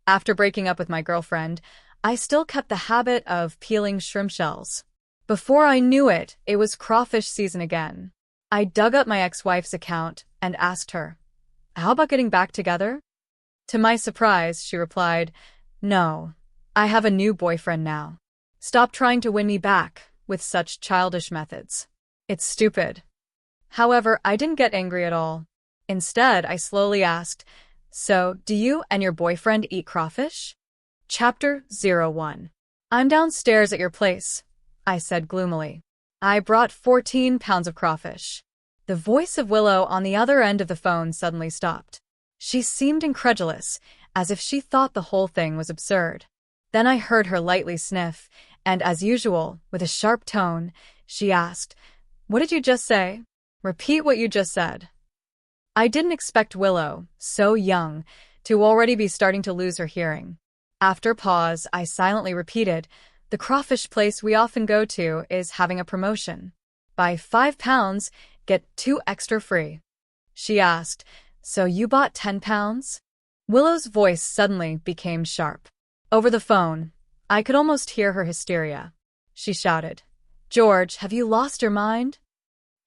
After breaking up with my girlfriend, I still kept the habit of peeling shrimp shells. Before I knew it, it was crawfish season again. I dug up my ex-wife's account and asked her, "How about getting back together?" To my surprise, she replied, "No, I have a new boyfriend now. Stop trying to win me back with such childish methods. It's stupid." However, I didn't get angry at all. Instead, I slowly asked, "So, do you and your boyfriend eat crawfish?" Chapter 01. "I'm downstairs at your place," I said gloomily. "I brought 14 pounds of crawfish." The voice of Willow on the other end of the phone suddenly stopped. She seemed incredulous, as if she thought the whole thing was absurd. Then I heard her lightly sniff, and as usual, with a sharp tone, she asked, "What did you just say? Repeat what you just said." I didn't expect Willow, so young, to already be starting to lose her hearing. After a pause, I silently repeated, "The crawfish place we often go to is having a promotion. Buy 5 pounds, get 2 extra free." She asked, "So you bought 10 pounds? Willow's voice suddenly became sharp. Over the phone, I could almost hear her hysteria. She shouted, "George, have you lost your mind?"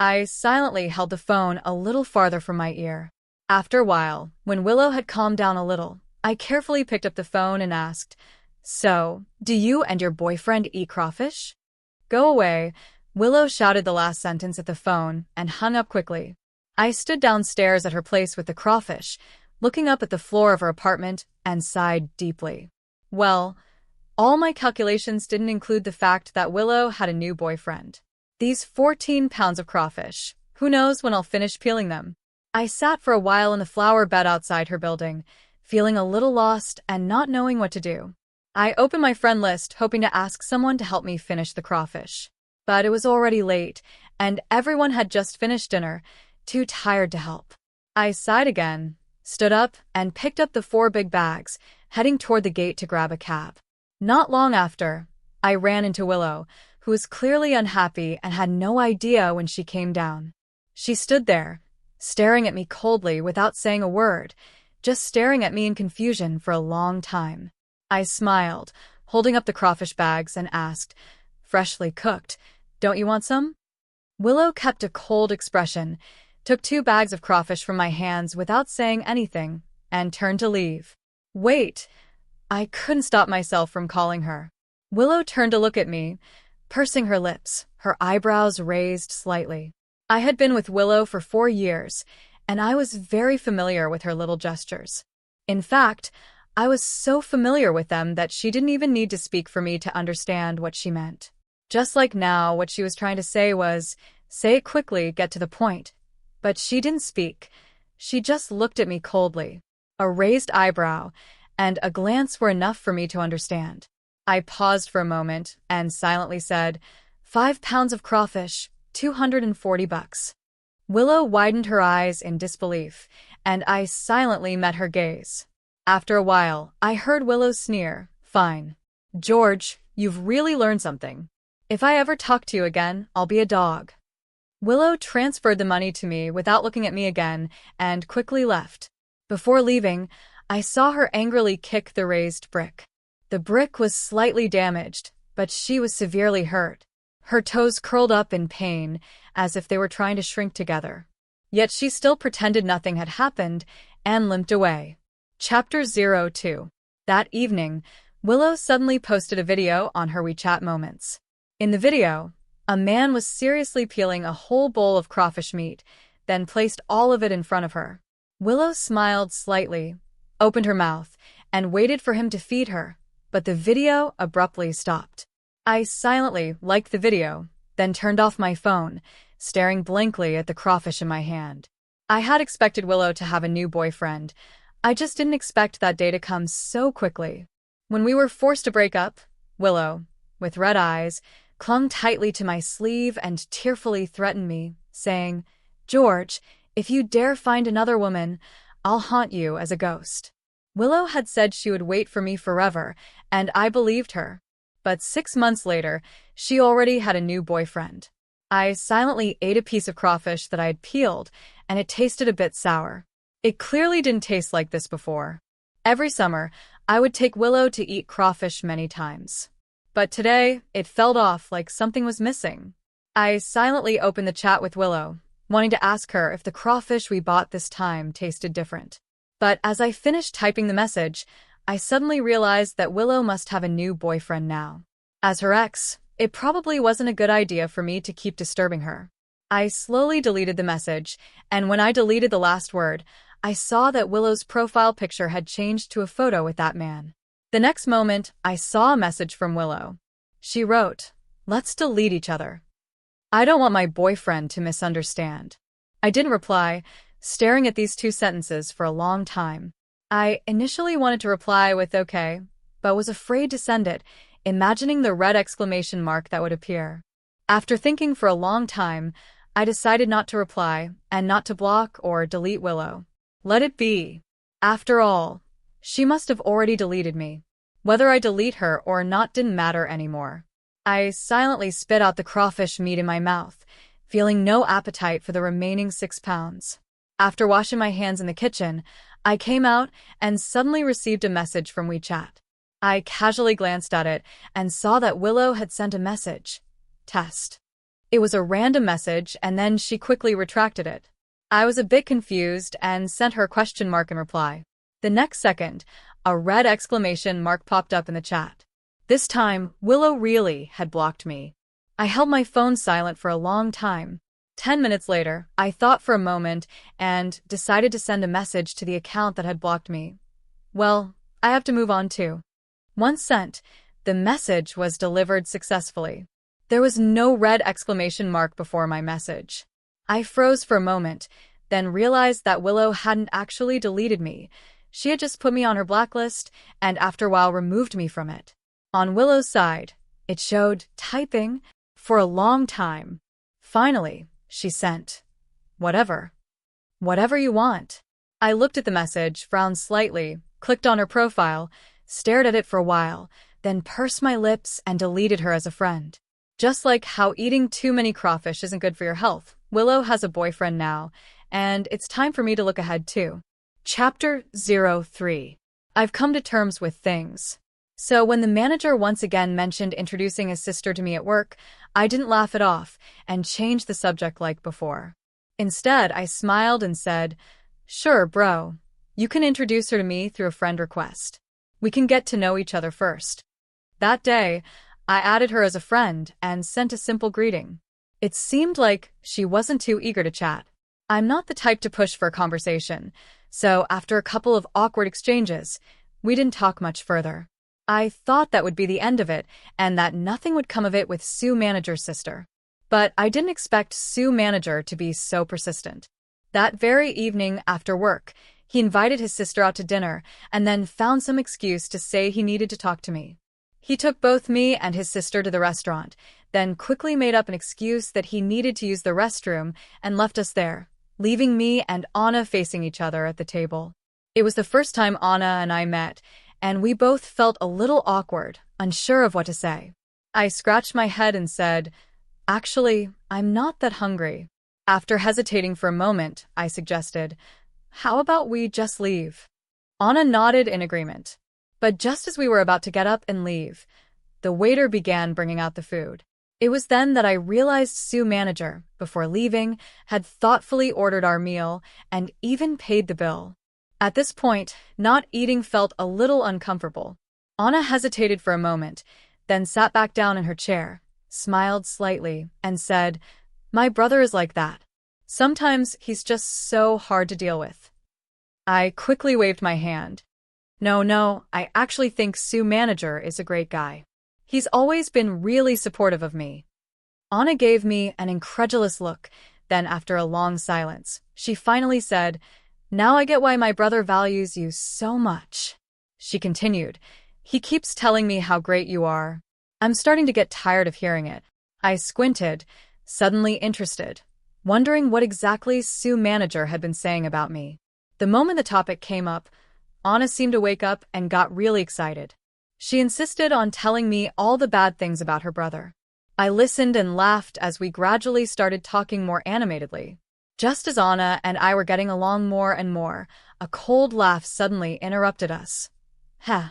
I silently held the phone a little farther from my ear. After a while, when Willow had calmed down a little, I carefully picked up the phone and asked, "So, do you and your boyfriend eat crawfish?" "Go away," Willow shouted the last sentence at the phone and hung up quickly. I stood downstairs at her place with the crawfish, looking up at the floor of her apartment, and sighed deeply. Well, all my calculations didn't include the fact that Willow had a new boyfriend. These 14 pounds of crawfish, who knows when I'll finish peeling them? I sat for a while in the flower bed outside her building, feeling a little lost and not knowing what to do. I opened my friend list, hoping to ask someone to help me finish the crawfish. But it was already late, and everyone had just finished dinner, too tired to help. I sighed again, stood up, and picked up the 4 big bags, heading toward the gate to grab a cab. Not long after, I ran into Willow, who was clearly unhappy and had no idea when she came down. She stood there, staring at me coldly without saying a word, just staring at me in confusion for a long time. I smiled, holding up the crawfish bags, and asked, "Freshly cooked, don't you want some?" Willow kept a cold expression, took 2 bags of crawfish from my hands without saying anything, and turned to leave. "Wait!" I couldn't stop myself from calling her. Willow turned to look at me, pursing her lips, her eyebrows raised slightly. I had been with Willow for 4 years, and I was very familiar with her little gestures. In fact, I was so familiar with them that she didn't even need to speak for me to understand what she meant. Just like now, what she was trying to say was, say it quickly, get to the point. But she didn't speak. She just looked at me coldly. A raised eyebrow and a glance were enough for me to understand. I paused for a moment and silently said, 5 pounds of crawfish, $240. Willow widened her eyes in disbelief, and I silently met her gaze. After a while, I heard Willow sneer, "Fine. George, you've really learned something. If I ever talk to you again, I'll be a dog." Willow transferred the money to me without looking at me again and quickly left. Before leaving, I saw her angrily kick the raised brick. The brick was slightly damaged, but she was severely hurt. Her toes curled up in pain, as if they were trying to shrink together. Yet she still pretended nothing had happened and limped away. Chapter 02. That evening, Willow suddenly posted a video on her WeChat Moments. In the video, a man was seriously peeling a whole bowl of crawfish meat, then placed all of it in front of her. Willow smiled slightly, opened her mouth, and waited for him to feed her, but the video abruptly stopped. I silently liked the video, then turned off my phone, staring blankly at the crawfish in my hand. I had expected Willow to have a new boyfriend. I just didn't expect that day to come so quickly. When we were forced to break up, Willow, with red eyes, clung tightly to my sleeve and tearfully threatened me, saying, "George, if you dare find another woman, I'll haunt you as a ghost." Willow had said she would wait for me forever, and I believed her. But 6 months later, she already had a new boyfriend. I silently ate a piece of crawfish that I had peeled, and it tasted a bit sour. It clearly didn't taste like this before. Every summer, I would take Willow to eat crawfish many times. But today, it felt off like something was missing. I silently opened the chat with Willow, wanting to ask her if the crawfish we bought this time tasted different. But as I finished typing the message, I suddenly realized that Willow must have a new boyfriend now. As her ex, it probably wasn't a good idea for me to keep disturbing her. I slowly deleted the message, and when I deleted the last word, I saw that Willow's profile picture had changed to a photo with that man. The next moment, I saw a message from Willow. She wrote, "Let's delete each other. I don't want my boyfriend to misunderstand." I didn't reply, staring at these two sentences for a long time. I initially wanted to reply with okay, but was afraid to send it, imagining the red exclamation mark that would appear. After thinking for a long time, I decided not to reply and not to block or delete Willow. Let it be. After all, she must have already deleted me. Whether I delete her or not didn't matter anymore. I silently spit out the crawfish meat in my mouth, feeling no appetite for the remaining 6 pounds. After washing my hands in the kitchen, I came out and suddenly received a message from WeChat. I casually glanced at it and saw that Willow had sent a message. Test. It was a random message, and then she quickly retracted it. I was a bit confused and sent her a question mark in reply. The next second, a red exclamation mark popped up in the chat. This time, Willow really had blocked me. I held my phone silent for a long time. 10 minutes later, I thought for a moment and decided to send a message to the account that had blocked me. Well, I have to move on too. Once sent, the message was delivered successfully. There was no red exclamation mark before my message. I froze for a moment, then realized that Willow hadn't actually deleted me. She had just put me on her blacklist and after a while removed me from it. On Willow's side, it showed typing for a long time. Finally, she sent, "Whatever. Whatever you want." I looked at the message, frowned slightly, clicked on her profile, stared at it for a while, then pursed my lips and deleted her as a friend. Just like how eating too many crawfish isn't good for your health, Willow has a boyfriend now, and it's time for me to look ahead too. Chapter 03. I've come to terms with things. So when the manager once again mentioned introducing his sister to me at work, I didn't laugh it off and change the subject like before. Instead, I smiled and said, "Sure, bro. You can introduce her to me through a friend request. We can get to know each other first." That day, I added her as a friend and sent a simple greeting. It seemed like she wasn't too eager to chat. I'm not the type to push for a conversation, so after a couple of awkward exchanges, we didn't talk much further. I thought that would be the end of it and that nothing would come of it with Sue Manager's sister. But I didn't expect Sue Manager to be so persistent. That very evening after work, he invited his sister out to dinner and then found some excuse to say he needed to talk to me. He took both me and his sister to the restaurant, then quickly made up an excuse that he needed to use the restroom and left us there, leaving me and Anna facing each other at the table. It was the first time Anna and I met, and we both felt a little awkward, unsure of what to say. I scratched my head and said, "Actually, I'm not that hungry." After hesitating for a moment, I suggested, "How about we just leave?" Anna nodded in agreement. But just as we were about to get up and leave, the waiter began bringing out the food. It was then that I realized Sue Manager, before leaving, had thoughtfully ordered our meal and even paid the bill. At this point, not eating felt a little uncomfortable. Anna hesitated for a moment, then sat back down in her chair, smiled slightly, and said, "My brother is like that. Sometimes he's just so hard to deal with." I quickly waved my hand. No, I actually think Sue Manager is a great guy. He's always been really supportive of me." Anna gave me an incredulous look, then after a long silence, she finally said, "Now I get why my brother values you so much." She continued, "He keeps telling me how great you are. I'm starting to get tired of hearing it." I squinted, suddenly interested, wondering what exactly Sue Manager had been saying about me. The moment the topic came up, Anna seemed to wake up and got really excited. She insisted on telling me all the bad things about her brother. I listened and laughed as we gradually started talking more animatedly. Just as Anna and I were getting along more and more, a cold laugh suddenly interrupted us. "Heh,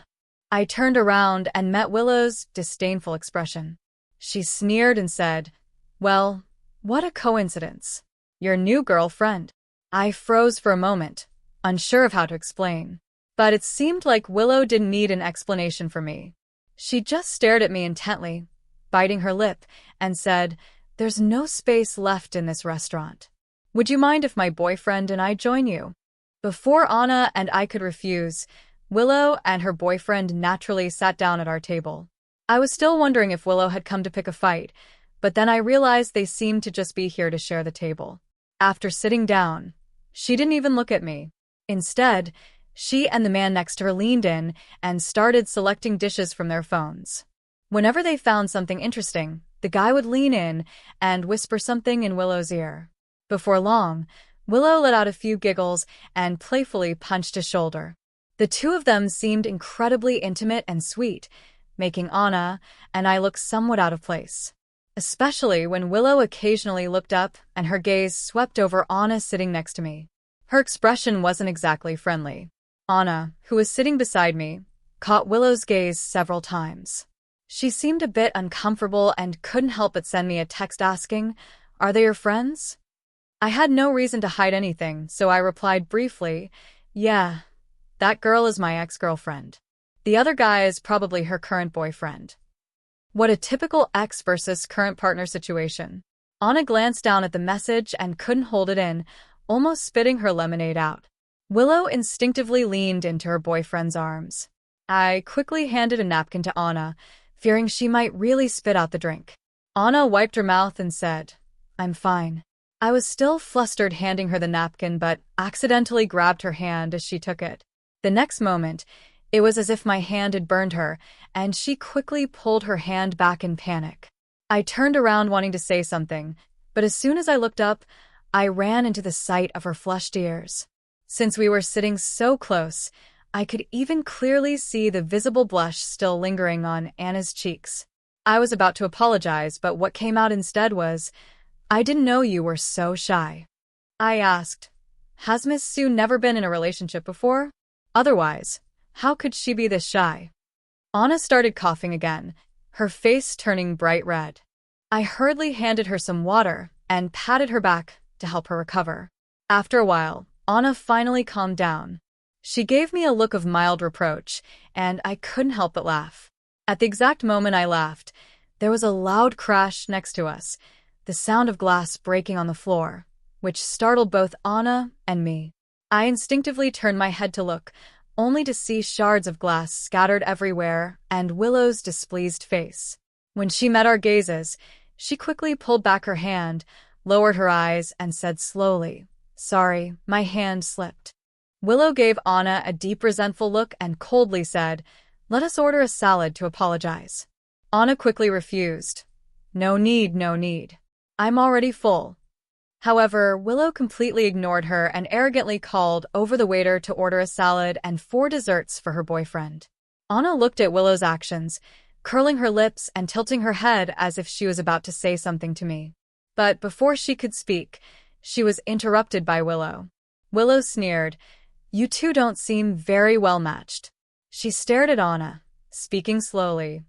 I turned around and met Willow's disdainful expression. She sneered and said, "Well, what a coincidence. Your new girlfriend." I froze for a moment, unsure of how to explain. But it seemed like Willow didn't need an explanation from me. She just stared at me intently, biting her lip, and said, "There's no space left in this restaurant. Would you mind if my boyfriend and I join you?" Before Anna and I could refuse, Willow and her boyfriend naturally sat down at our table. I was still wondering if Willow had come to pick a fight, but then I realized they seemed to just be here to share the table. After sitting down, she didn't even look at me. Instead, she and the man next to her leaned in and started selecting dishes from their phones. Whenever they found something interesting, the guy would lean in and whisper something in Willow's ear. Before long, Willow let out a few giggles and playfully punched his shoulder. The two of them seemed incredibly intimate and sweet, making Anna and I look somewhat out of place. Especially when Willow occasionally looked up and her gaze swept over Anna sitting next to me. Her expression wasn't exactly friendly. Anna, who was sitting beside me, caught Willow's gaze several times. She seemed a bit uncomfortable and couldn't help but send me a text asking, "Are they your friends?" I had no reason to hide anything, so I replied briefly, "Yeah, that girl is my ex-girlfriend. The other guy is probably her current boyfriend." What a typical ex versus current partner situation. Anna glanced down at the message and couldn't hold it in, almost spitting her lemonade out. Willow instinctively leaned into her boyfriend's arms. I quickly handed a napkin to Anna, fearing she might really spit out the drink. Anna wiped her mouth and said, "I'm fine." I was still flustered handing her the napkin but accidentally grabbed her hand as she took it. The next moment, it was as if my hand had burned her, and she quickly pulled her hand back in panic. I turned around wanting to say something, but as soon as I looked up, I ran into the sight of her flushed ears. Since we were sitting so close, I could even clearly see the visible blush still lingering on Anna's cheeks. I was about to apologize, but what came out instead was, "I didn't know you were so shy." I asked, "Has Miss Sue never been in a relationship before? Otherwise, how could she be this shy?" Anna started coughing again, her face turning bright red. I hurriedly handed her some water and patted her back to help her recover. After a while, Anna finally calmed down. She gave me a look of mild reproach, and I couldn't help but laugh. At the exact moment I laughed, there was a loud crash next to us, the sound of glass breaking on the floor, which startled both Anna and me. I instinctively turned my head to look, only to see shards of glass scattered everywhere and Willow's displeased face. When she met our gazes, she quickly pulled back her hand, lowered her eyes, and said slowly, "Sorry, my hand slipped." Willow gave Anna a deep resentful look and coldly said, "Let us order a salad to apologize." Anna quickly refused. "No need, no need. I'm already full." However, Willow completely ignored her and arrogantly called over the waiter to order a salad and 4 desserts for her boyfriend. Anna looked at Willow's actions, curling her lips and tilting her head as if she was about to say something to me. But before she could speak, she was interrupted by Willow. Willow sneered, "You two don't seem very well matched." She stared at Anna, speaking slowly.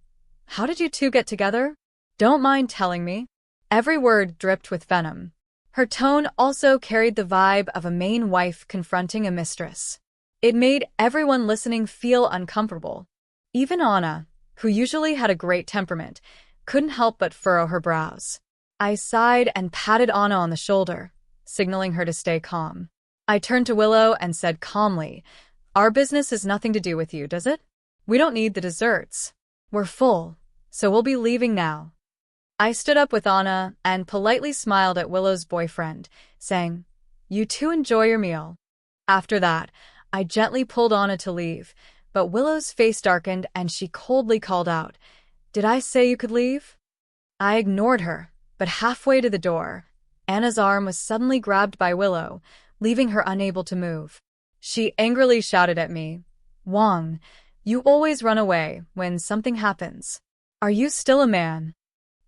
"How did you two get together? Don't mind telling me." Every word dripped with venom. Her tone also carried the vibe of a main wife confronting a mistress. It made everyone listening feel uncomfortable. Even Anna, who usually had a great temperament, couldn't help but furrow her brows. I sighed and patted Anna on the shoulder, signaling her to stay calm. I turned to Willow and said calmly, "Our business has nothing to do with you, does it? We don't need the desserts. We're full, so we'll be leaving now." I stood up with Anna and politely smiled at Willow's boyfriend, saying, "You two enjoy your meal." After that, I gently pulled Anna to leave, but Willow's face darkened and she coldly called out, "Did I say you could leave?" I ignored her, but halfway to the door, Anna's arm was suddenly grabbed by Willow, leaving her unable to move. She angrily shouted at me, "Wang, you always run away when something happens. Are you still a man?"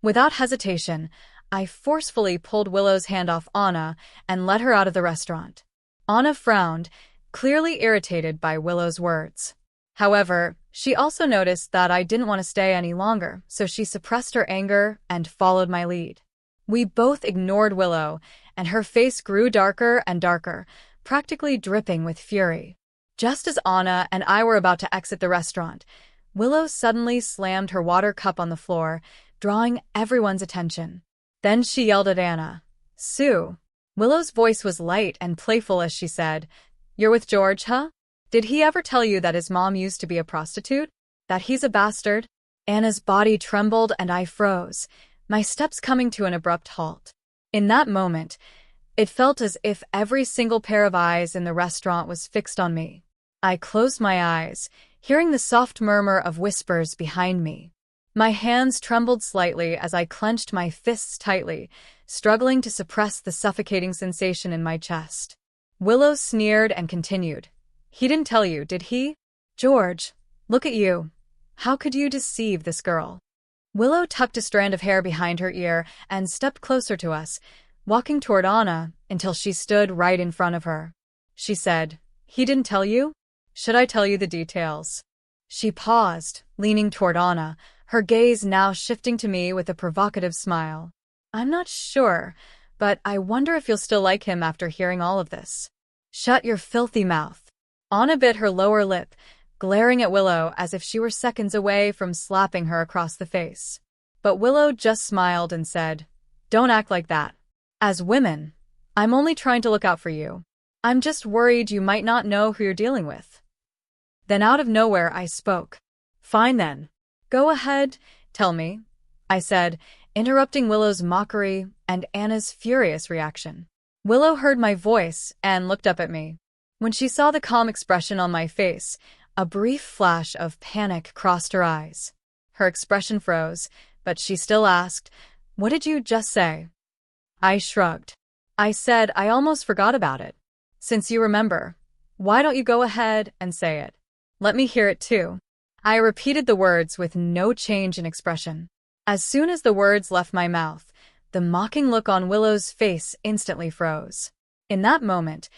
Without hesitation, I forcefully pulled Willow's hand off Anna and led her out of the restaurant. Anna frowned, clearly irritated by Willow's words. However, she also noticed that I didn't want to stay any longer, so she suppressed her anger and followed my lead. We both ignored Willow, and her face grew darker and darker, practically dripping with fury. Just as Anna and I were about to exit the restaurant, Willow suddenly slammed her water cup on the floor, drawing everyone's attention. Then she yelled at Anna, "Sue." Willow's voice was light and playful as she said, "You're with George, huh? Did he ever tell you that his mom used to be a prostitute? That he's a bastard?" Anna's body trembled and I froze, my steps coming to an abrupt halt. In that moment, it felt as if every single pair of eyes in the restaurant was fixed on me. I closed my eyes, hearing the soft murmur of whispers behind me. My hands trembled slightly as I clenched my fists tightly, struggling to suppress the suffocating sensation in my chest. Willow sneered and continued, "He didn't tell you, did he? George, look at you. How could you deceive this girl?" Willow tucked a strand of hair behind her ear and stepped closer to us, walking toward Anna until she stood right in front of her. She said, "He didn't tell you? Should I tell you the details?" She paused, leaning toward Anna, her gaze now shifting to me with a provocative smile. "I'm not sure, but I wonder if you'll still like him after hearing all of this." "Shut your filthy mouth." Anna bit her lower lip, glaring at Willow as if she were seconds away from slapping her across the face. But Willow just smiled and said, "Don't act like that. As women, I'm only trying to look out for you. I'm just worried you might not know who you're dealing with." Then out of nowhere I spoke. "Fine then. Go ahead, tell me," I said, interrupting Willow's mockery and Anna's furious reaction. Willow heard my voice and looked up at me. When she saw the calm expression on my face, a brief flash of panic crossed her eyes. Her expression froze, but she still asked, "What did you just say?" I shrugged. I said I almost forgot about it. "Since you remember, why don't you go ahead and say it? Let me hear it too." I repeated the words with no change in expression. As soon as the words left my mouth, the mocking look on Willow's face instantly froze. In that moment,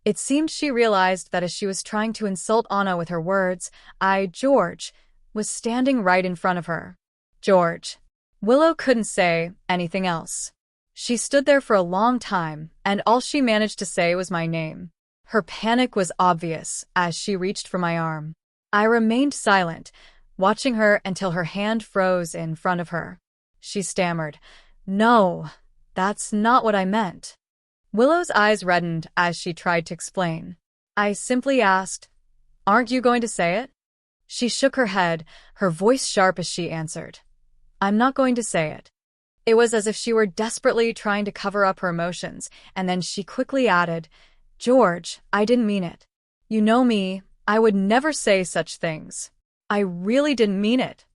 it seemed she realized that as she was trying to insult Anna with her words, George, was standing right in front of her. George. Willow couldn't say anything else. She stood there for a long time, and all she managed to say was my name. Her panic was obvious as she reached for my arm. I remained silent, watching her until her hand froze in front of her. She stammered, "No, that's not what I meant." Willow's eyes reddened as she tried to explain. I simply asked, "Aren't you going to say it?" She shook her head, her voice sharp as she answered, "I'm not going to say it." It was as if she were desperately trying to cover up her emotions, and then she quickly added, "George, I didn't mean it. You know me, I would never say such things. I really didn't mean it."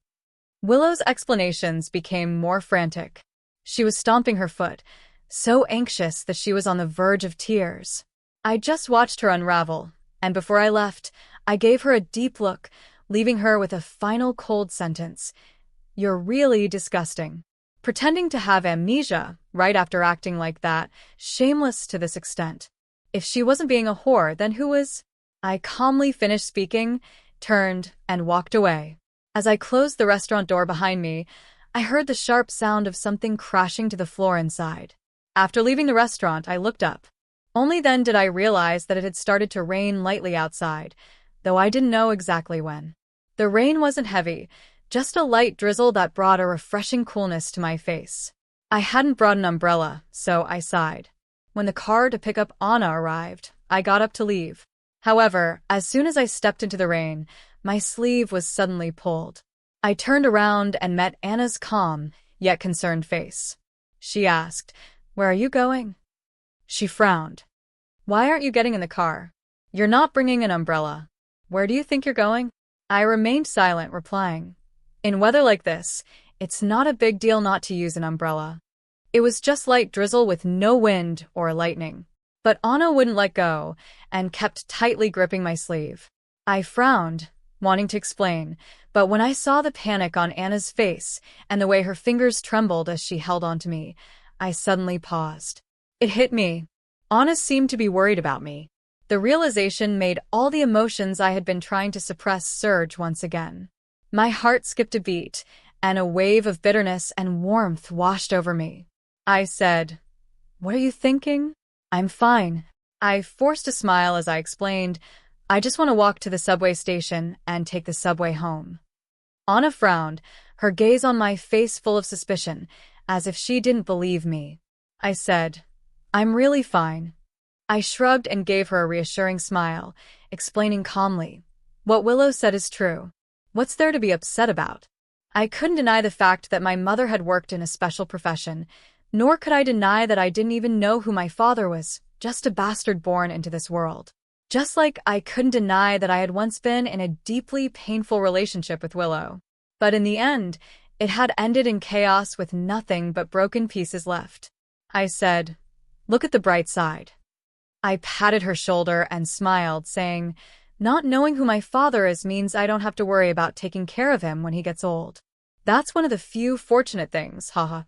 Willow's explanations became more frantic. She was stomping her foot, so anxious that she was on the verge of tears. I just watched her unravel, and before I left, I gave her a deep look, leaving her with a final cold sentence. "You're really disgusting." Pretending to have amnesia right after acting like that, shameless to this extent. If she wasn't being a whore, then who was? I calmly finished speaking, turned, and walked away. As I closed the restaurant door behind me, I heard the sharp sound of something crashing to the floor inside. After leaving the restaurant, I looked up. Only then did I realize that it had started to rain lightly outside, though I didn't know exactly when. The rain wasn't heavy, just a light drizzle that brought a refreshing coolness to my face. I hadn't brought an umbrella, so I sighed. When the car to pick up Anna arrived, I got up to leave. However, as soon as I stepped into the rain, my sleeve was suddenly pulled. I turned around and met Anna's calm, yet concerned face. She asked, "Where are you going?" She frowned. "Why aren't you getting in the car? You're not bringing an umbrella. Where do you think you're going?" I remained silent, replying, "In weather like this, it's not a big deal not to use an umbrella." It was just light drizzle with no wind or lightning. But Anna wouldn't let go and kept tightly gripping my sleeve. I frowned, wanting to explain, but when I saw the panic on Anna's face and the way her fingers trembled as she held onto me, I suddenly paused. It hit me. Anna seemed to be worried about me. The realization made all the emotions I had been trying to suppress surge once again. My heart skipped a beat, and a wave of bitterness and warmth washed over me. I said, "What are you thinking?" "I'm fine." I forced a smile as I explained, "I just want to walk to the subway station and take the subway home." Anna frowned, her gaze on my face full of suspicion, as if she didn't believe me. I said, "I'm really fine." I shrugged and gave her a reassuring smile, explaining calmly, "What Willow said is true. What's there to be upset about?" I couldn't deny the fact that my mother had worked in a special profession, nor could I deny that I didn't even know who my father was, just a bastard born into this world. Just like I couldn't deny that I had once been in a deeply painful relationship with Willow. But in the end, it had ended in chaos with nothing but broken pieces left. I said, "Look at the bright side." I patted her shoulder and smiled, saying, "Not knowing who my father is means I don't have to worry about taking care of him when he gets old. That's one of the few fortunate things, haha."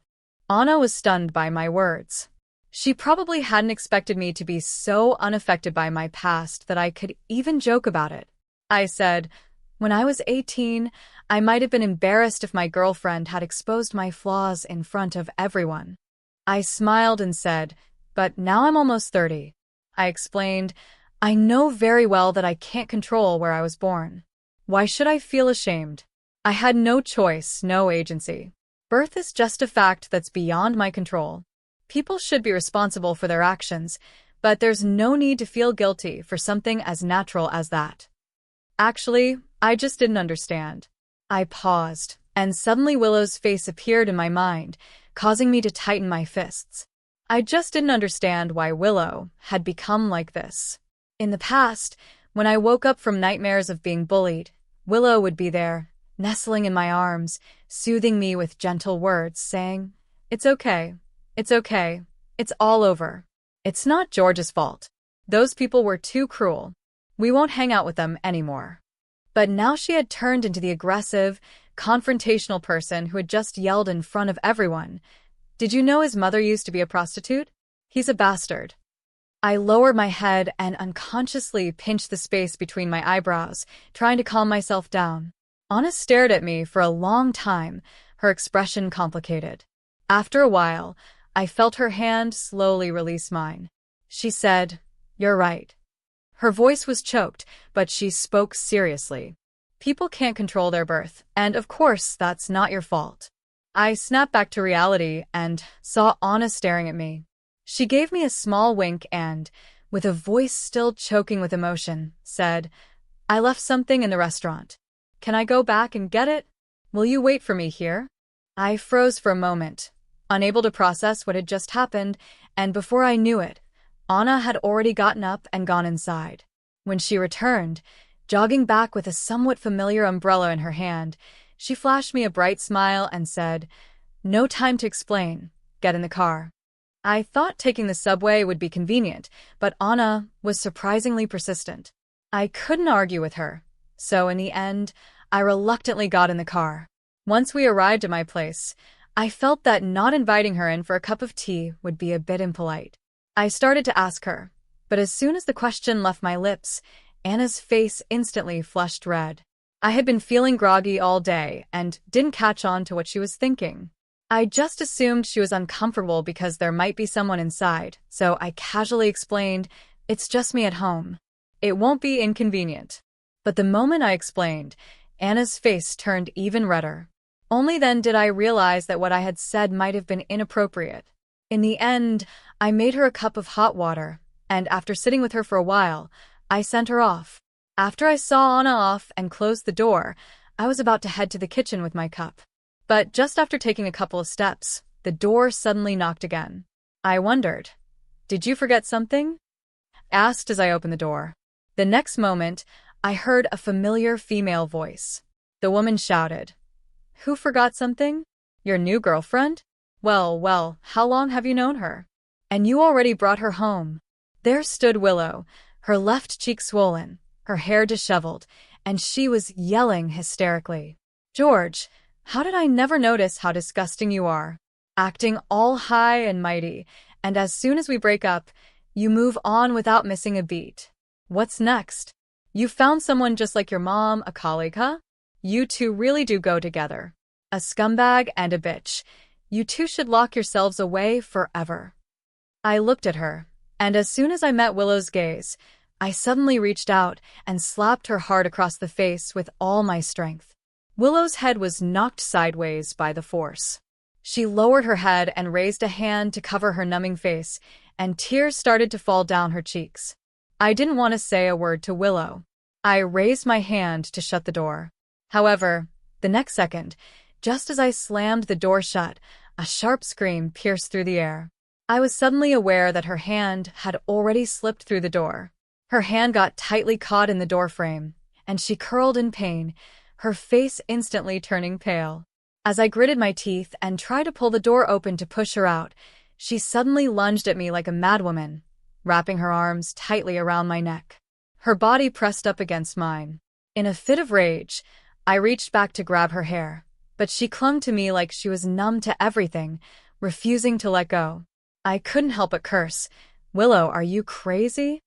Anna was stunned by my words. She probably hadn't expected me to be so unaffected by my past that I could even joke about it. I said, "When I was 18, I might have been embarrassed if my girlfriend had exposed my flaws in front of everyone." I smiled and said, "But now I'm almost 30. I explained, "I know very well that I can't control where I was born. Why should I feel ashamed? I had no choice, no agency. Birth is just a fact that's beyond my control. People should be responsible for their actions, but there's no need to feel guilty for something as natural as that." Actually, I just didn't understand. I paused, and suddenly Willow's face appeared in my mind, causing me to tighten my fists. I just didn't understand why Willow had become like this. In the past, when I woke up from nightmares of being bullied, Willow would be there, nestling in my arms, soothing me with gentle words, saying, "It's okay. It's okay. It's all over. It's not George's fault. Those people were too cruel. We won't hang out with them anymore." But now she had turned into the aggressive, confrontational person who had just yelled in front of everyone, "Did you know his mother used to be a prostitute? He's a bastard." I lowered my head and unconsciously pinched the space between my eyebrows, trying to calm myself down. Anna stared at me for a long time, her expression complicated. After a while, I felt her hand slowly release mine. She said, "You're right." Her voice was choked, but she spoke seriously. "People can't control their birth, and of course that's not your fault." I snapped back to reality and saw Anna staring at me. She gave me a small wink and, with a voice still choking with emotion, said, "I left something in the restaurant. Can I go back and get it? Will you wait for me here?" I froze for a moment, unable to process what had just happened, and before I knew it, Anna had already gotten up and gone inside. When she returned, jogging back with a somewhat familiar umbrella in her hand, she flashed me a bright smile and said, "No time to explain. Get in the car." I thought taking the subway would be convenient, but Anna was surprisingly persistent. I couldn't argue with her, so in the end, I reluctantly got in the car. Once we arrived at my place, I felt that not inviting her in for a cup of tea would be a bit impolite. I started to ask her, but as soon as the question left my lips, Anna's face instantly flushed red. I had been feeling groggy all day and didn't catch on to what she was thinking. I just assumed she was uncomfortable because there might be someone inside, so I casually explained, "It's just me at home. It won't be inconvenient." But the moment I explained, Anna's face turned even redder. Only then did I realize that what I had said might have been inappropriate. In the end, I made her a cup of hot water, and after sitting with her for a while, I sent her off. After I saw Anna off and closed the door, I was about to head to the kitchen with my cup. But just after taking a couple of steps, the door suddenly knocked again. I wondered, "Did you forget something?" asked as I opened the door. The next moment, I heard a familiar female voice. The woman shouted, "Who forgot something? Your new girlfriend? Well, how long have you known her? And you already brought her home." There stood Willow, her left cheek swollen, her hair disheveled, and she was yelling hysterically, "George, how did I never notice how disgusting you are? Acting all high and mighty, and as soon as we break up, you move on without missing a beat. What's next? You found someone just like your mom, a colleague, huh? You two really do go together. A scumbag and a bitch. You two should lock yourselves away forever. I looked at her, and as soon as I met Willow's gaze, I suddenly reached out and slapped her hard across the face with all my strength. Willow's head was knocked sideways by the force. She lowered her head and raised a hand to cover her numbing face, and tears started to fall down her cheeks. I didn't want to say a word to Willow. I raised my hand to shut the door. However, the next second, just as I slammed the door shut, a sharp scream pierced through the air. I was suddenly aware that her hand had already slipped through the door. Her hand got tightly caught in the doorframe, and she curled in pain, her face instantly turning pale. As I gritted my teeth and tried to pull the door open to push her out, she suddenly lunged at me like a madwoman, wrapping her arms tightly around my neck. Her body pressed up against mine. In a fit of rage, I reached back to grab her hair, but she clung to me like she was numb to everything, refusing to let go. I couldn't help but curse. "Willow, are you crazy?"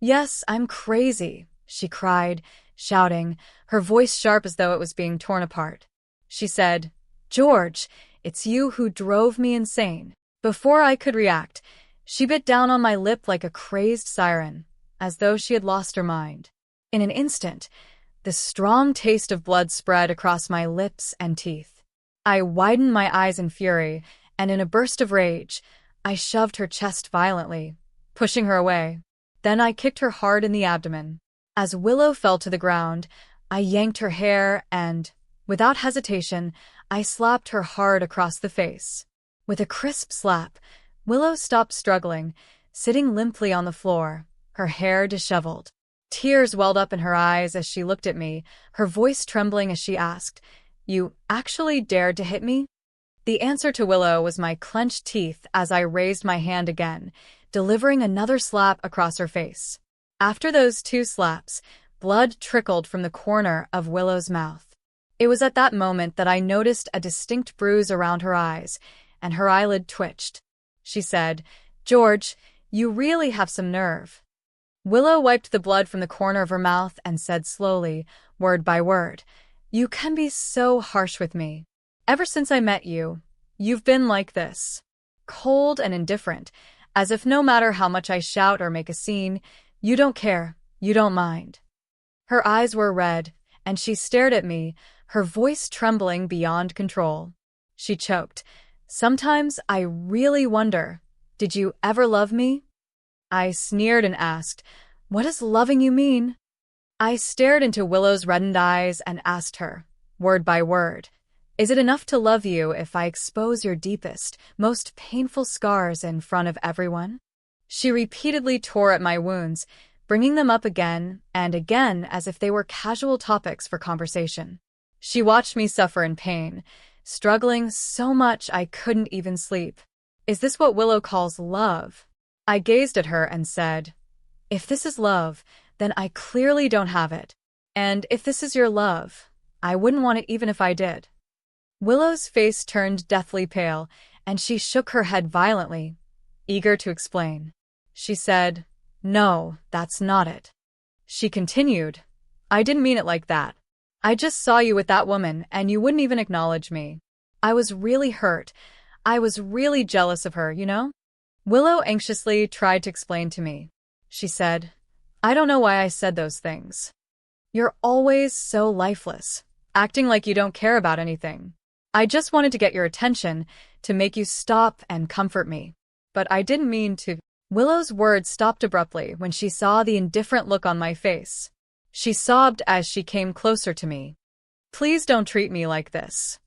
"Yes, I'm crazy," she cried, shouting, her voice sharp as though it was being torn apart. She said, "George, it's you who drove me insane." Before I could react, she bit down on my lip like a crazed siren, as though she had lost her mind. In an instant, the strong taste of blood spread across my lips and teeth. I widened my eyes in fury, and in a burst of rage, I shoved her chest violently, pushing her away. Then I kicked her hard in the abdomen. As Willow fell to the ground, I yanked her hair and, without hesitation, I slapped her hard across the face. With a crisp slap, Willow stopped struggling, sitting limply on the floor, her hair disheveled. Tears welled up in her eyes as she looked at me, her voice trembling as she asked, "You actually dared to hit me?" The answer to Willow was my clenched teeth as I raised my hand again, delivering another slap across her face. After those two slaps, blood trickled from the corner of Willow's mouth. It was at that moment that I noticed a distinct bruise around her eyes, and her eyelid twitched. She said, "George, you really have some nerve." Willow wiped the blood from the corner of her mouth and said slowly, word by word, "You can be so harsh with me. Ever since I met you, you've been like this. Cold and indifferent, as if no matter how much I shout or make a scene, you don't care, you don't mind." Her eyes were red, and she stared at me, her voice trembling beyond control. She choked. "Sometimes I really wonder, did you ever love me?" I sneered and asked, "What does loving you mean?" I stared into Willow's reddened eyes and asked her, word by word, "Is it enough to love you if I expose your deepest, most painful scars in front of everyone?" She repeatedly tore at my wounds, bringing them up again and again as if they were casual topics for conversation. She watched me suffer in pain, struggling so much I couldn't even sleep. Is this what Willow calls love? I gazed at her and said, "If this is love, then I clearly don't have it. And if this is your love, I wouldn't want it even if I did." Willow's face turned deathly pale, and she shook her head violently, eager to explain. She said, "No, that's not it." She continued, "I didn't mean it like that. I just saw you with that woman, and you wouldn't even acknowledge me. I was really hurt. I was really jealous of her, you know?" Willow anxiously tried to explain to me. She said, "I don't know why I said those things. You're always so lifeless, acting like you don't care about anything. I just wanted to get your attention, to make you stop and comfort me. But I didn't mean to." Willow's words stopped abruptly when she saw the indifferent look on my face. She sobbed as she came closer to me. "Please don't treat me like this."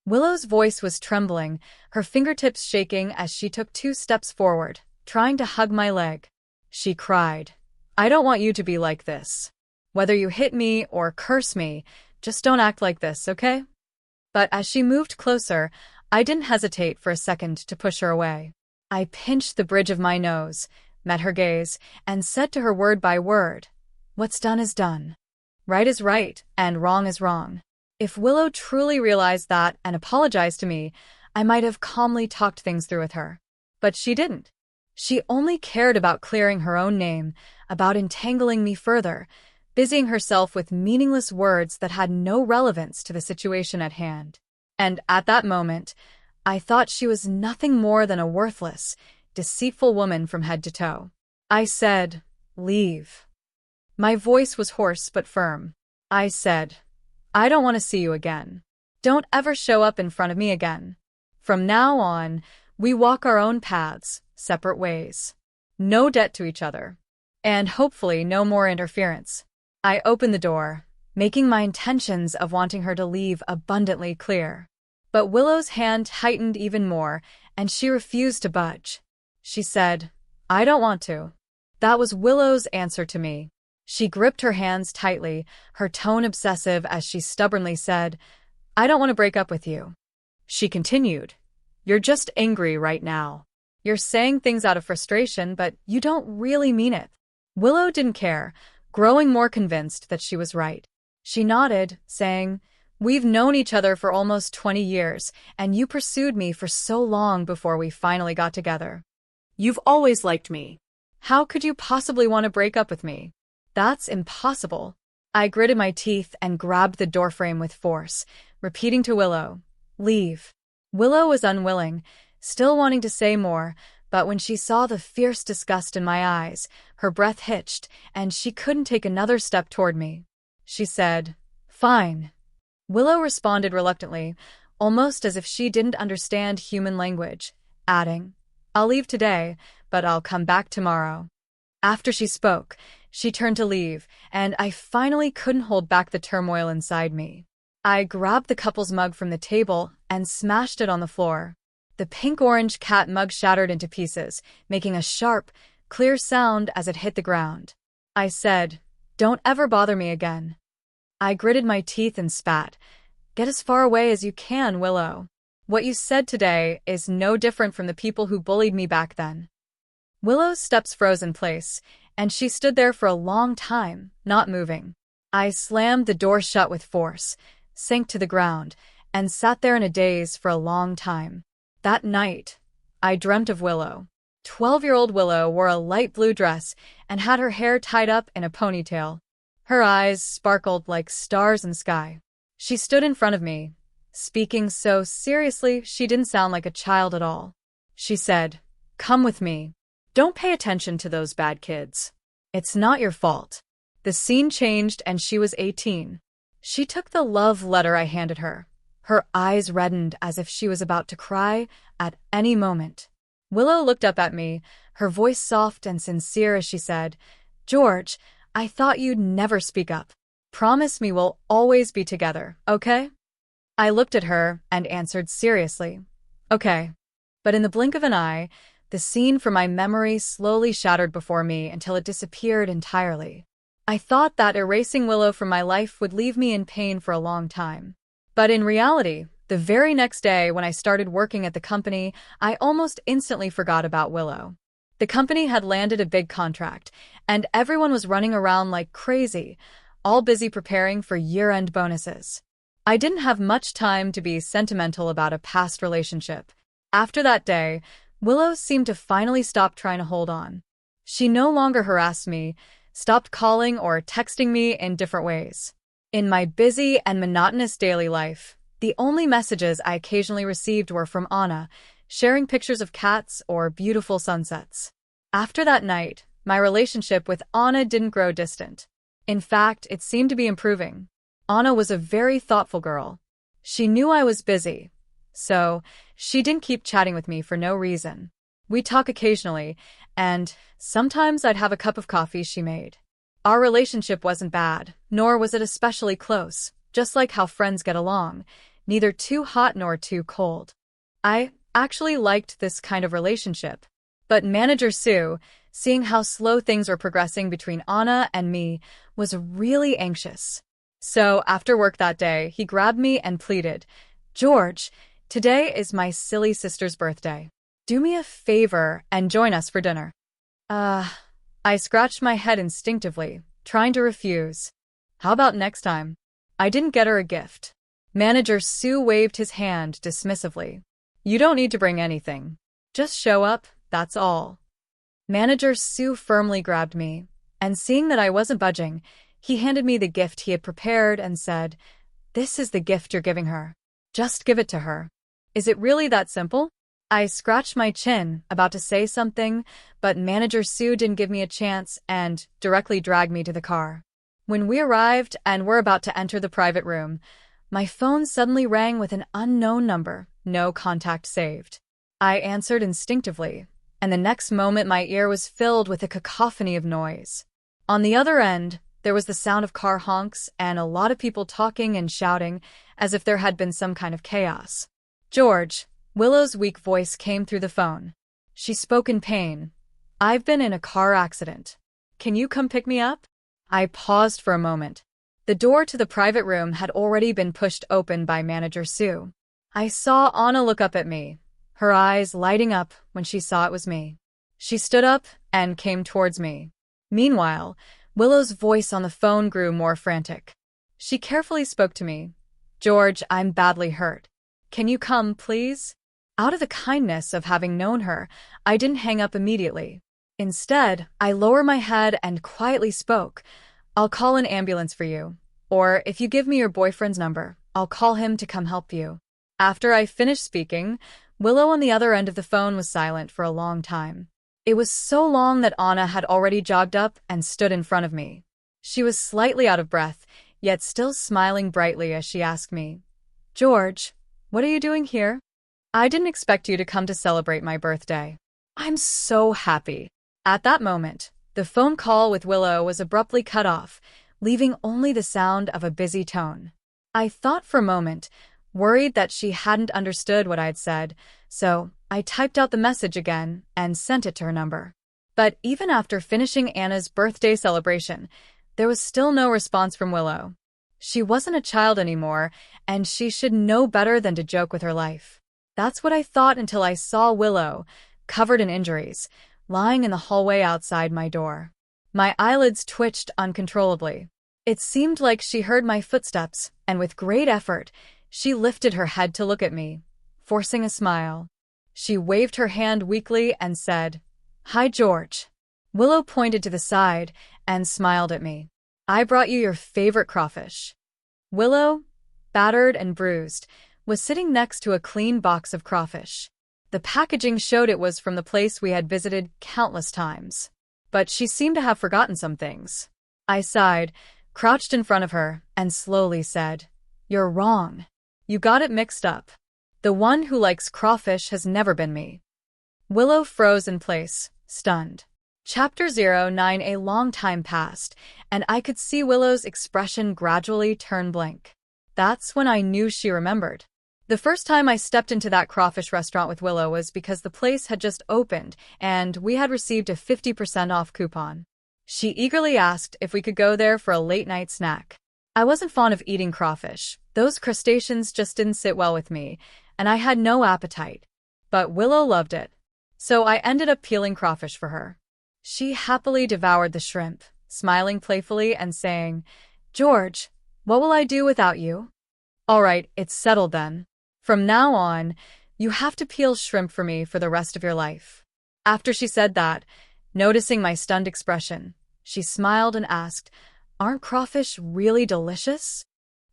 Willow's voice was trembling, her fingertips shaking as she took 2 steps forward, trying to hug my leg. She cried, "I don't want you to be like this. Whether you hit me or curse me, just don't act like this, okay?" But as she moved closer, I didn't hesitate for a second to push her away. I pinched the bridge of my nose, met her gaze, and said to her word by word, "What's done is done. Right is right, and wrong is wrong." If Willow truly realized that and apologized to me, I might have calmly talked things through with her. But she didn't. She only cared about clearing her own name, about entangling me further, busying herself with meaningless words that had no relevance to the situation at hand. And at that moment, I thought she was nothing more than a worthless, deceitful woman from head to toe. I said, "Leave." My voice was hoarse but firm. I said, "I don't want to see you again. Don't ever show up in front of me again. From now on, we walk our own paths, separate ways. No debt to each other. And hopefully no more interference." I opened the door, making my intentions of wanting her to leave abundantly clear. But Willow's hand tightened even more, and she refused to budge. She said, "I don't want to." That was Willow's answer to me. She gripped her hands tightly, her tone obsessive as she stubbornly said, "I don't want to break up with you." She continued, "You're just angry right now. You're saying things out of frustration, but you don't really mean it." Willow didn't care, growing more convinced that she was right. She nodded, saying, "We've known each other for almost 20 years, and you pursued me for so long before we finally got together. You've always liked me. How could you possibly want to break up with me? That's impossible." I gritted my teeth and grabbed the doorframe with force, repeating to Willow, "Leave." Willow was unwilling, still wanting to say more, but when she saw the fierce disgust in my eyes, her breath hitched, and she couldn't take another step toward me. She said, "Fine." Willow responded reluctantly, almost as if she didn't understand human language, adding, "I'll leave today, but I'll come back tomorrow." After she spoke, she turned to leave, and I finally couldn't hold back the turmoil inside me. I grabbed the couple's mug from the table and smashed it on the floor. The pink-orange cat mug shattered into pieces, making a sharp, clear sound as it hit the ground. I said, "Don't ever bother me again." I gritted my teeth and spat. "Get as far away as you can, Willow. What you said today is no different from the people who bullied me back then." Willow's steps froze in place, and she stood there for a long time, not moving. I slammed the door shut with force, sank to the ground, and sat there in a daze for a long time. That night, I dreamt of Willow. 12-year-old Willow wore a light blue dress and had her hair tied up in a ponytail. Her eyes sparkled like stars in the sky. She stood in front of me, speaking so seriously she didn't sound like a child at all. She said, "Come with me. Don't pay attention to those bad kids. It's not your fault." The scene changed and she was 18. She took the love letter I handed her. Her eyes reddened as if she was about to cry at any moment. Willow looked up at me, her voice soft and sincere as she said, "George, I thought you'd never speak up. Promise me we'll always be together, okay?" I looked at her and answered seriously, "Okay." But in the blink of an eye, the scene from my memory slowly shattered before me until it disappeared entirely. I thought that erasing Willow from my life would leave me in pain for a long time. But in reality, the very next day when I started working at the company, I almost instantly forgot about Willow. The company had landed a big contract, and everyone was running around like crazy, all busy preparing for year-end bonuses. I didn't have much time to be sentimental about a past relationship. After that day, Willow seemed to finally stop trying to hold on. She no longer harassed me, stopped calling or texting me in different ways. In my busy and monotonous daily life, the only messages I occasionally received were from Anna, sharing pictures of cats or beautiful sunsets. After that night, my relationship with Anna didn't grow distant. In fact, it seemed to be improving. Anna was a very thoughtful girl. She knew I was busy, so she didn't keep chatting with me for no reason. We'd talk occasionally, and sometimes I'd have a cup of coffee she made. Our relationship wasn't bad, nor was it especially close, just like how friends get along, neither too hot nor too cold. I actually liked this kind of relationship. But Manager Sue, seeing how slow things were progressing between Anna and me, was really anxious. So after work that day, he grabbed me and pleaded, "George, today is my silly sister's birthday. Do me a favor and join us for dinner." I scratched my head instinctively, trying to refuse. "How about next time?" I didn't get her a gift. Manager Sue waved his hand dismissively. "You don't need to bring anything. Just show up, that's all." Manager Sue firmly grabbed me, and seeing that I wasn't budging, he handed me the gift he had prepared and said, "This is the gift you're giving her. Just give it to her." Is it really that simple? I scratched my chin, about to say something, but Manager Sue didn't give me a chance and directly dragged me to the car. When we arrived and were about to enter the private room, my phone suddenly rang with an unknown number, no contact saved. I answered instinctively, and the next moment my ear was filled with a cacophony of noise. On the other end, there was the sound of car honks and a lot of people talking and shouting as if there had been some kind of chaos. "George," Willow's weak voice came through the phone. She spoke in pain. "I've been in a car accident. Can you come pick me up?" I paused for a moment. The door to the private room had already been pushed open by Manager Sue. I saw Anna look up at me, her eyes lighting up when she saw it was me. She stood up and came towards me. Meanwhile, Willow's voice on the phone grew more frantic. She carefully spoke to me. "George, I'm badly hurt. Can you come, please?" Out of the kindness of having known her, I didn't hang up immediately. Instead, I lowered my head and quietly spoke. "I'll call an ambulance for you. Or if you give me your boyfriend's number, I'll call him to come help you." After I finished speaking, Willow on the other end of the phone was silent for a long time. It was so long that Anna had already jogged up and stood in front of me. She was slightly out of breath, yet still smiling brightly as she asked me, "George, what are you doing here?" "I didn't expect you to come to celebrate my birthday." "I'm so happy." At that moment, the phone call with Willow was abruptly cut off, leaving only the sound of a busy tone. I thought for a moment, worried that she hadn't understood what I had said, so I typed out the message again and sent it to her number. But even after finishing Anna's birthday celebration, there was still no response from Willow. She wasn't a child anymore, and she should know better than to joke with her life. That's what I thought until I saw Willow, covered in injuries, lying in the hallway outside my door. My eyelids twitched uncontrollably. It seemed like she heard my footsteps, and with great effort, she lifted her head to look at me, forcing a smile. She waved her hand weakly and said, "Hi, George." Willow pointed to the side and smiled at me. "I brought you your favorite crawfish." Willow, battered and bruised, was sitting next to a clean box of crawfish. The packaging showed it was from the place we had visited countless times. But she seemed to have forgotten some things. I sighed, crouched in front of her, and slowly said, "You're wrong. You got it mixed up. The one who likes crawfish has never been me." Willow froze in place, stunned. Chapter 09. A long time passed, and I could see Willow's expression gradually turn blank. That's when I knew she remembered. The first time I stepped into that crawfish restaurant with Willow was because the place had just opened and we had received a 50% off coupon. She eagerly asked if we could go there for a late-night snack. I wasn't fond of eating crawfish. Those crustaceans just didn't sit well with me, and I had no appetite. But Willow loved it. So I ended up peeling crawfish for her. She happily devoured the shrimp, smiling playfully and saying, "George, what will I do without you?" "All right, it's settled then. From now on, you have to peel shrimp for me for the rest of your life." After she said that, noticing my stunned expression, she smiled and asked, "Aren't crawfish really delicious?"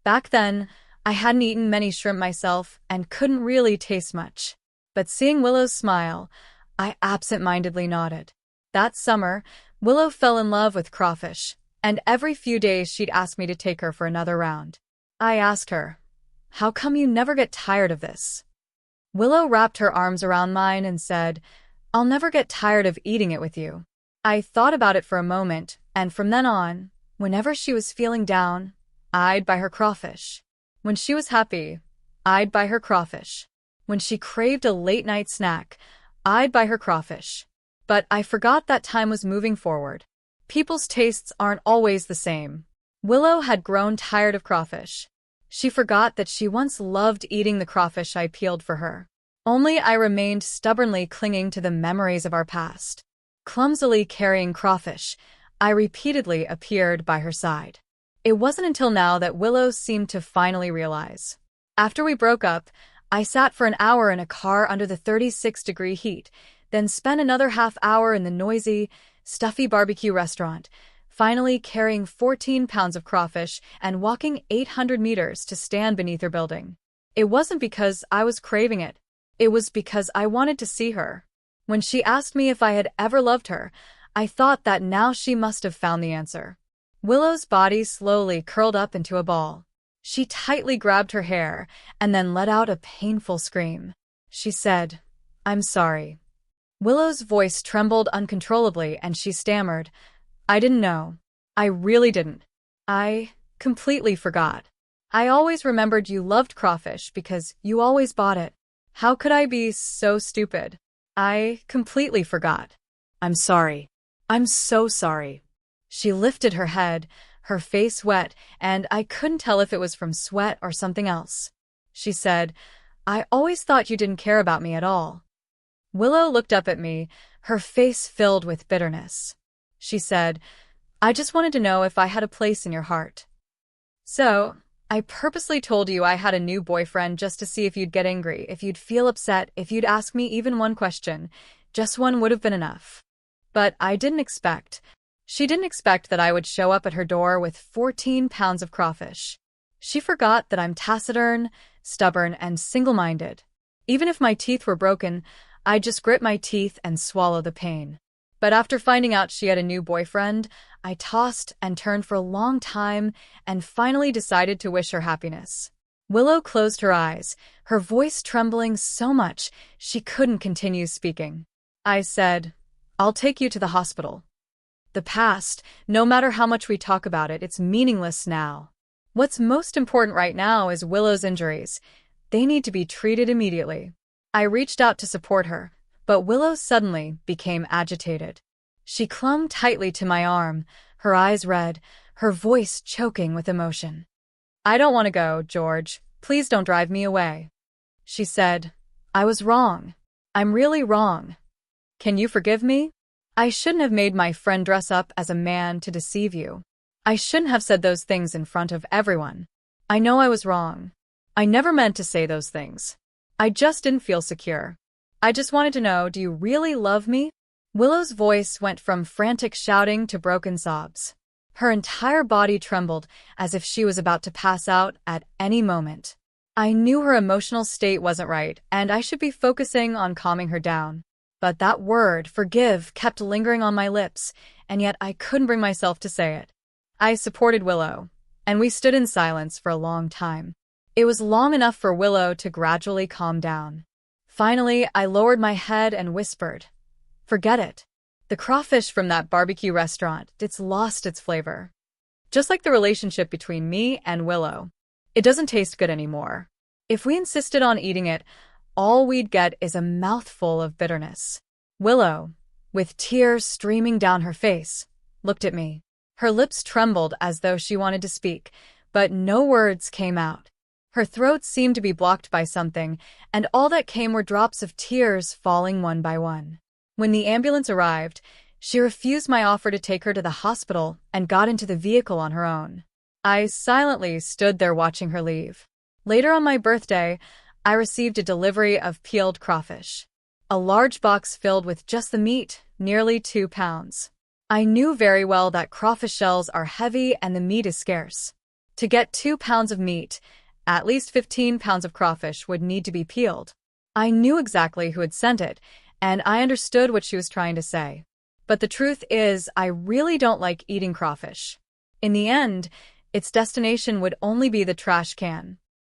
Back then, I hadn't eaten many shrimp myself and couldn't really taste much. But seeing Willow's smile, I absent-mindedly nodded. That summer, Willow fell in love with crawfish, and every few days she'd ask me to take her for another round. I asked her, "How come you never get tired of this?" Willow wrapped her arms around mine and said, "I'll never get tired of eating it with you." I thought about it for a moment, and from then on, whenever she was feeling down, I'd buy her crawfish. When she was happy, I'd buy her crawfish. When she craved a late-night snack, I'd buy her crawfish. But I forgot that time was moving forward. People's tastes aren't always the same. Willow had grown tired of crawfish. She forgot that she once loved eating the crawfish I peeled for her. Only I remained stubbornly clinging to the memories of our past. Clumsily carrying crawfish, I repeatedly appeared by her side. It wasn't until now that Willow seemed to finally realize. After we broke up, I sat for an hour in a car under the 36-degree heat, then spent another half hour in the noisy, stuffy barbecue restaurant, finally carrying 14 pounds of crawfish and walking 800 meters to stand beneath her building. It wasn't because I was craving it. It was because I wanted to see her. When she asked me if I had ever loved her, I thought that now she must have found the answer. Willow's body slowly curled up into a ball. She tightly grabbed her hair and then let out a painful scream. She said, "I'm sorry." Willow's voice trembled uncontrollably and she stammered, "I didn't know. I really didn't. I completely forgot. I always remembered you loved crawfish because you always bought it. How could I be so stupid? I completely forgot. I'm sorry. I'm so sorry." She lifted her head, her face wet, and I couldn't tell if it was from sweat or something else. She said, "I always thought you didn't care about me at all." Willow looked up at me, her face filled with bitterness. She said, "I just wanted to know if I had a place in your heart. So, I purposely told you I had a new boyfriend just to see if you'd get angry, if you'd feel upset, if you'd ask me even one question. Just one would have been enough. But I didn't expect." She didn't expect that I would show up at her door with 14 pounds of crawfish. She forgot that I'm taciturn, stubborn, and single-minded. Even if my teeth were broken, I'd just grit my teeth and swallow the pain. But after finding out she had a new boyfriend, I tossed and turned for a long time and finally decided to wish her happiness. Willow closed her eyes, her voice trembling so much she couldn't continue speaking. I said, "I'll take you to the hospital. The past, no matter how much we talk about it, it's meaningless now. What's most important right now is Willow's injuries. They need to be treated immediately." I reached out to support her, but Willow suddenly became agitated. She clung tightly to my arm, her eyes red, her voice choking with emotion. "I don't want to go, George. Please don't drive me away." She said, "I was wrong. I'm really wrong. Can you forgive me? I shouldn't have made my friend dress up as a man to deceive you. I shouldn't have said those things in front of everyone. I know I was wrong. I never meant to say those things. I just didn't feel secure. I just wanted to know, do you really love me?" Willow's voice went from frantic shouting to broken sobs. Her entire body trembled as if she was about to pass out at any moment. I knew her emotional state wasn't right, and I should be focusing on calming her down. But that word, forgive, kept lingering on my lips, and yet I couldn't bring myself to say it. I supported Willow, and we stood in silence for a long time. It was long enough for Willow to gradually calm down. Finally, I lowered my head and whispered, "Forget it. The crawfish from that barbecue restaurant, it's lost its flavor. Just like the relationship between me and Willow. It doesn't taste good anymore. If we insisted on eating it, all we'd get is a mouthful of bitterness." Willow, with tears streaming down her face, looked at me. Her lips trembled as though she wanted to speak, but no words came out. Her throat seemed to be blocked by something, and all that came were drops of tears falling one by one. When the ambulance arrived, she refused my offer to take her to the hospital and got into the vehicle on her own. I silently stood there watching her leave. Later on my birthday, I received a delivery of peeled crawfish. A large box filled with just the meat, nearly 2 pounds. I knew very well that crawfish shells are heavy and the meat is scarce. To get 2 pounds of meat, at least 15 pounds of crawfish would need to be peeled. I knew exactly who had sent it, and I understood what she was trying to say. But the truth is, I really don't like eating crawfish. In the end, its destination would only be the trash can.